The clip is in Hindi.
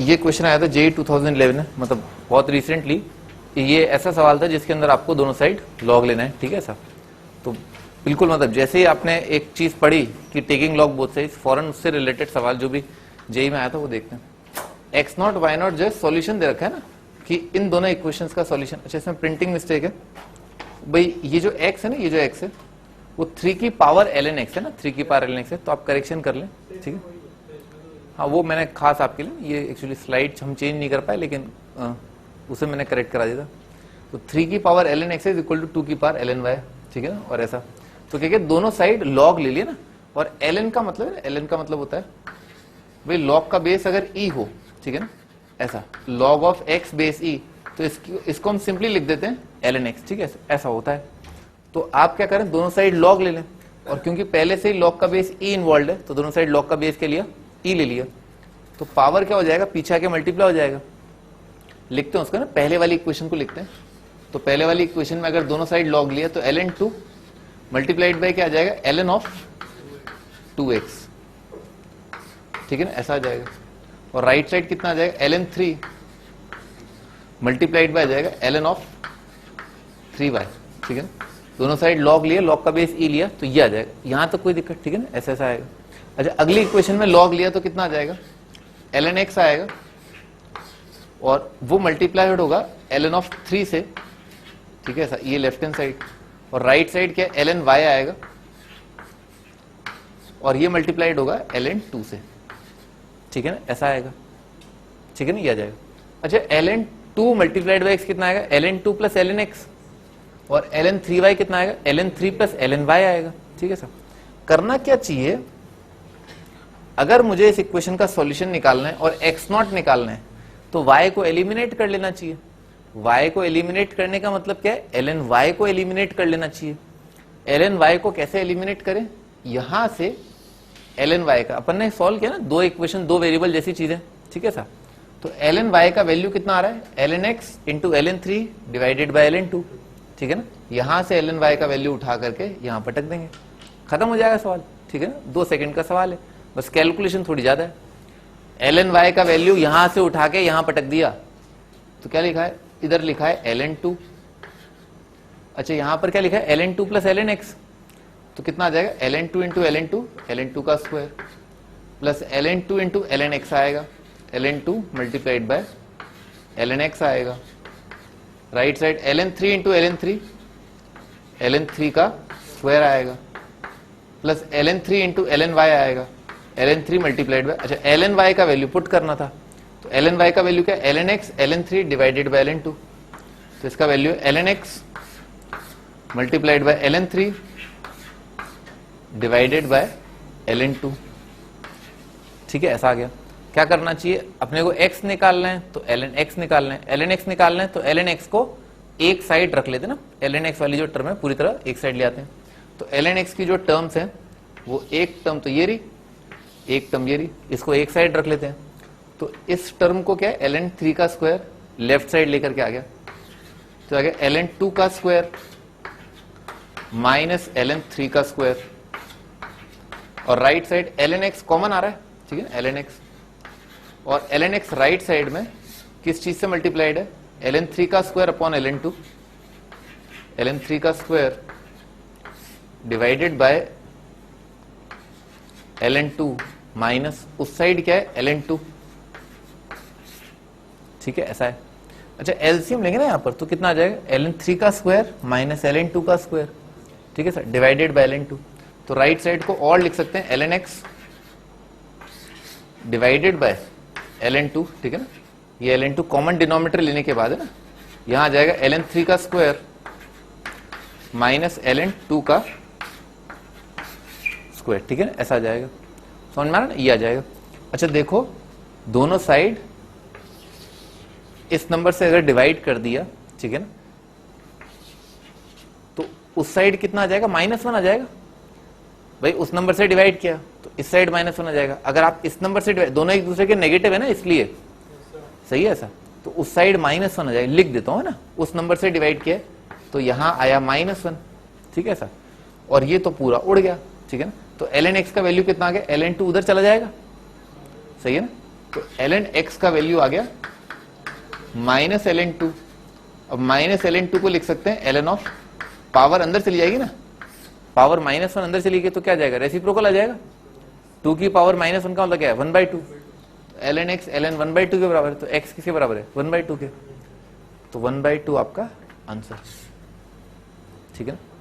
ये क्वेश्चन आया था JEE 2011 में, मतलब बहुत रिसेंटली। ये ऐसा सवाल था जिसके अंदर आपको दोनों साइड लॉग लेना है, ठीक है सर। तो बिल्कुल मतलब जैसे ही आपने एक चीज पढ़ी कि टेकिंग लॉग बोथ साइड्स, फौरन उससे रिलेटेड सवाल जो भी JEE में आया था वो देखते हैं। x0 y0 जो सॉल्यूशन दे रखा है ना कि इन दोनों इक्वेशंस का सॉल्यूशन। अच्छा, इसमें प्रिंटिंग मिस्टेक है भाई। ये जो x है ना, ये जो x है वो 3 की पावर ln x है ना, 3 की पावर ln x है, तो आप करेक्शन कर लें, ठीक है। हाँ, वो मैंने खास आपके लिए, ये एक्चुअली स्लाइड हम चेंज नहीं कर पाए, लेकिन उसे मैंने करेक्ट करा दिया था। तो 3 की power ln x is equal to 2 की पावर ln y, ठीक है ना। और ऐसा तो क्या दोनों साइड लॉग ले लिए ना, और ln का मतलब है, ln का मतलब होता है भाई लॉग का बेस अगर e हो, ठीक है ना, ऐसा log of x base e, तो इसको हम सिंपली लिख देते हैं ln x, ठीक है, ऐसा होता है। तो आप क्या करें, दोनों साइड लॉग ले लें, और क्योंकि पहले से ही लॉग का बेस e इन्वॉल्व है, तो दोनों साइड लॉग का बेस के लिए e ले लिया, तो पावर क्या हो जाएगा, पीछे आके मल्टीप्लाई हो जाएगा। लिखते हैं उसको ना, पहले वाली इक्वेशन को लिखते हैं। तो पहले वाली इक्वेशन में अगर दोनों साइड लॉग लिया तो ln 2 मल्टीप्लाइड बाय क्या आ जाएगा, ln ऑफ 2x, ठीक है ना, ऐसा आ जाएगा। और राइट साइड कितना आ जाएगा, ln 3 मल्टीप्लाइड बाय आ जाएगा ln ऑफ 3y, ठीक है ना। दोनों साइड लॉग लिए, लॉग का बेस e लिया, तो ये आ जाएगा। यहां तक कोई दिक्कत, ठीक है ना, ऐसा ऐसा आएगा। अच्छा, अगली इक्वेशन में लॉग लिया तो कितना आ जाएगा, ln x आएगा, और वो मल्टीप्लाइड होगा ln ऑफ 3 से, ठीक है, ये लेफ्ट हैंड साइड। और राइट साइड क्या, ln y आएगा, और ये मल्टीप्लाइड होगा ln 2 से, ठीक है ना, ऐसा आएगा, ठीक है ना, ये आ जाएगा। अच्छा, ln 2 मल्टीप्लाइड बाय x कितना आएगा, ln 2 प्लस ln x, और ln 3y कितना आएगा, ln 3 प्लस ln y आएगा, ठीक है सर। करना क्या चाहिए, अगर मुझे इस इक्वेशन का सॉल्यूशन निकालना है और x0 निकालना है, तो y को एलिमिनेट कर लेना चाहिए। y को एलिमिनेट करने का मतलब क्या है, ln y को एलिमिनेट कर लेना चाहिए। ln y को कैसे एलिमिनेट करें, यहां से ln y का अपन ने सॉल्व किया ना, दो इक्वेशन, दो वेरिएबल जैसी चीजें, ठीक है सर। तो ln y का वैल्यू कितना आ रहा है, ln x into ln 3 divided by ln 2, ठीक है ना। यहां से ln y का वैल्यू उठा करके यहां पटक देंगे, खत्म हो जाएगा सवाल, ठीक है ना। 2 सेकंड का सवाल है, बस कैलकुलेशन थोड़ी ज्यादा है। ln y का वैल्यू यहां से उठा के यहां पटक दिया, तो क्या लिखा है, इधर लिखा है ln 2। अच्छा, यहां पर क्या लिखा है, ln 2 प्लस ln x, तो कितना आ जाएगा, ln 2 इंटू ln 2 का square plus ln 2 into ln x आएगा, ln 2 multiplied by ln x आएगा। Right side ln 3 into ln 3 का स्क्वायर आएगा, plus ln 3 into ln y आएगा, ln 3 मल्टीप्लाइड बाय, अच्छा ln y का वैल्यू पुट करना था, तो ln y का वैल्यू क्या है, ln x ln 3 divided by ln 2, तो इसका वैल्यू है ln x multiplied by ln 3 divided by ln 2, ठीक है, ऐसा आ गया। क्या करना चाहिए, अपने को x निकालना है तो ln x निकालना है, ln x निकालना है तो ln x को एक साइड रख लेते ना, ln x वाली जो टर्म है पूरी तरह एक साइड ले आते हैं। तो ln x की जो टर्म्स हैं वो एक टर्म तो ये रही, एक टर्म ये रही, इसको एक साइड रख लेते हैं। तो इस टर्म को क्या है, ln 3 का स्क्वायर लेफ्ट साइड लेकर के आ गया, तो आ गया ln 2 का स्क्वायर माइनस ln 3 का स्क्वायर, और right side ln x common आ रहा है, ठीक है, ln x, और ln x राइट साइड में किस चीज से मल्टीप्लाइड है, ln 3 का स्क्वायर अपॉन ln 2, ln 3 का square divided by ln 2 minus उस साइड क्या है, ln 2, ठीक है, ऐसा है। अच्छा, एलसीएम लेंगे ना यहां पर, तो कितना आ जाएगा, ln 3 का स्क्वायर माइनस ln 2 का स्क्वायर, ठीक है सर, डिवाइडेड बाय ln 2। तो राइट साइड को और लिख सकते हैं ln x divided by ln 2, ठीक है ना। ये ln 2 कॉमन डिनोमिनेटर लेने के बाद है ना, यहां आ जाएगा ln 3 का स्क्वायर माइनस ln 2 का स्क्वायर, ठीक है ना, ऐसा आ जाएगा। समझ में आ रहा ना, ये आ जाएगा। अच्छा देखो, दोनों साइड इस नंबर से अगर डिवाइड कर दिया, ठीक है ना, तो उस साइड कितना आ जाएगा, -1 आ जाएगा भाई। उस नंबर से डिवाइड किया तो इस साइड -1 आ जाएगा। अगर आप इस नंबर से, दोनों एक दूसरे के नेगेटिव है ना, इसलिए सही है ऐसा, तो उस साइड -1 आ जाएगा, लिख देता हूं ना, उस नंबर से डिवाइड किया तो यहां आया -1, ठीक है सर, और ये तो पूरा उड़ गया, ठीक है ना। तो ln x का वैल्यू कितना आ गया, ln 2 उधर चला जाएगा, सही है ना, तो ln x का वैल्यू आ गया माइनस ln2। अब माइनस ln2 को लिख सकते हैं ln ऑफ, पावर अंदर चली जाएगी ना, पावर -1 अंदर चली गई तो क्या जाएगा, रेसिप्रोकल आ जाएगा। 2 की पावर -1 का मतलब क्या है, 1/2। ln x ln 1/2 के बराबर है, तो x किसके बराबर है, 1/2 के। तो 1/2 आपका आंसर, ठीक है ना।